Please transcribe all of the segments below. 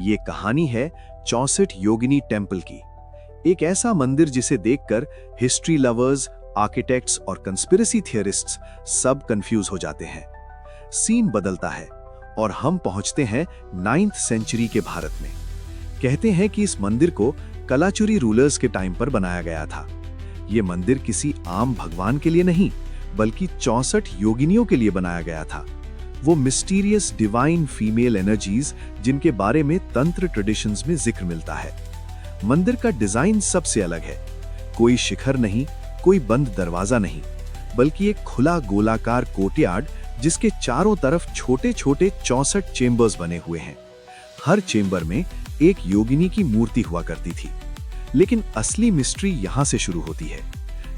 ये कहानी है 64 योगिनी टेम्पल की। एक ऐसा मंदिर जिसे देखकर हिस्ट्री लवर्स, आर्किटेक्ट्स और कंस्पिरेसी थियरिस्ट्स सब कंफ्यूज हो जाते हैं। सीन बदलता है और हम पहुंचते हैं 9th सेंचुरी के भारत में। कहते हैं कि इस मंदिर को कलाचुरी रूलर्स के टाइम पर बनाया गया था। ये मंदिर किसी आम भगवान के लिए नहीं, बल्कि 64 योगिनियों के लिए बनाया गया था। वो मिस्टीरियस डिवाइन फीमेल एनर्जीज जिनके बारे में तंत्र ट्रेडिशंस में जिक्र मिलता है। मंदिर का डिजाइन सबसे अलग है। कोई शिखर नहीं, कोई बंद दरवाजा नहीं, बल्कि एक खुला गोलाकार कोर्टयार्ड जिसके चारों तरफ छोटे छोटे 64 चेंबर्स बने हुए हैं। हर चेंबर में एक योगिनी की मूर्ति हुआ करती थी। लेकिन असली मिस्ट्री यहां से शुरू होती है।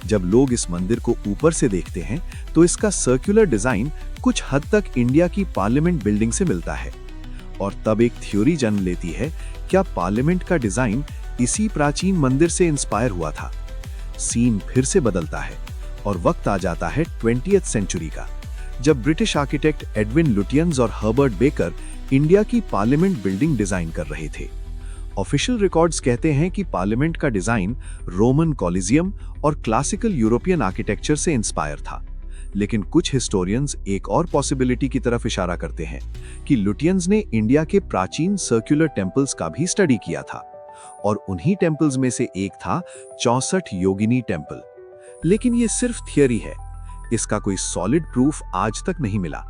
जब लोग इस मंदिर को ऊपर से देखते हैं तो इसका सर्कुलर डिजाइन कुछ हद तक इंडिया की पार्लियामेंट बिल्डिंग से मिलता है। और तब एक थ्योरी जन्म लेती है, क्या पार्लियामेंट का डिजाइन इसी प्राचीन मंदिर से इंस्पायर हुआ था? सीन फिर से बदलता है और वक्त आ जाता है 20th सेंचुरी का, जब ब्रिटिश आर्किटेक्ट एडविन लुटियंस और हर्बर्ट बेकर इंडिया की पार्लियामेंट बिल्डिंग डिजाइन कर रहे थे। ऑफिशियल रिकॉर्ड्स कहते हैं कि पार्लियामेंट का डिजाइन रोमन कॉलिजियम और क्लासिकल यूरोपियन आर्किटेक्चर से इंस्पायर था। लेकिन कुछ हिस्टोरियंस एक और पॉसिबिलिटी की तरफ इशारा करते हैं कि लुटियंस ने इंडिया के प्राचीन सर्कुलर टेम्पल्स का भी स्टडी किया था, और उन्हीं टेम्पल्स में से एक था 64 योगिनी टेम्पल। लेकिन ये सिर्फ थियरी है, इसका कोई सॉलिड प्रूफ आज तक नहीं मिला।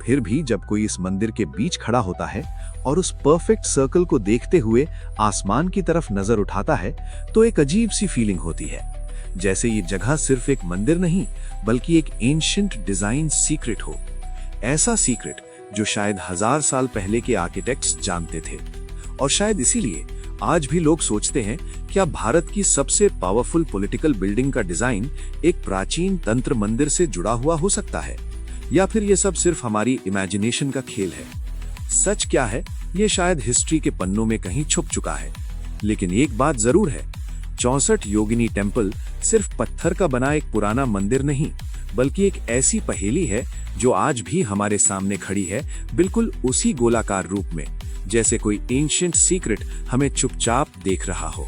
फिर भी जब कोई इस मंदिर के बीच खड़ा होता है और उस परफेक्ट सर्कल को देखते हुए आसमान की तरफ नजर उठाता है, तो एक अजीब सी फीलिंग होती है, जैसे ये जगह सिर्फ एक मंदिर नहीं, बल्कि एक एंशिएंट डिजाइन सीक्रेट हो। ऐसा सीक्रेट जो शायद 1000 साल पहले के आर्किटेक्ट्स जानते थे। और शायद इसीलिए आज भी लोग सोचते हैं, क्या भारत की सबसे पावरफुल पॉलिटिकल बिल्डिंग का डिजाइन एक प्राचीन तंत्र मंदिर से जुड़ा हुआ हो सकता है, या फिर ये सब सिर्फ हमारी इमेजिनेशन का खेल है? सच क्या है, ये शायद हिस्ट्री के पन्नों में कहीं छुप चुका है। लेकिन एक बात जरूर है, 64 योगिनी टेम्पल सिर्फ पत्थर का बना एक पुराना मंदिर नहीं, बल्कि एक ऐसी पहेली है जो आज भी हमारे सामने खड़ी है, बिल्कुल उसी गोलाकार रूप में, जैसे कोई एंशिएंट सीक्रेट हमें चुपचाप देख रहा हो।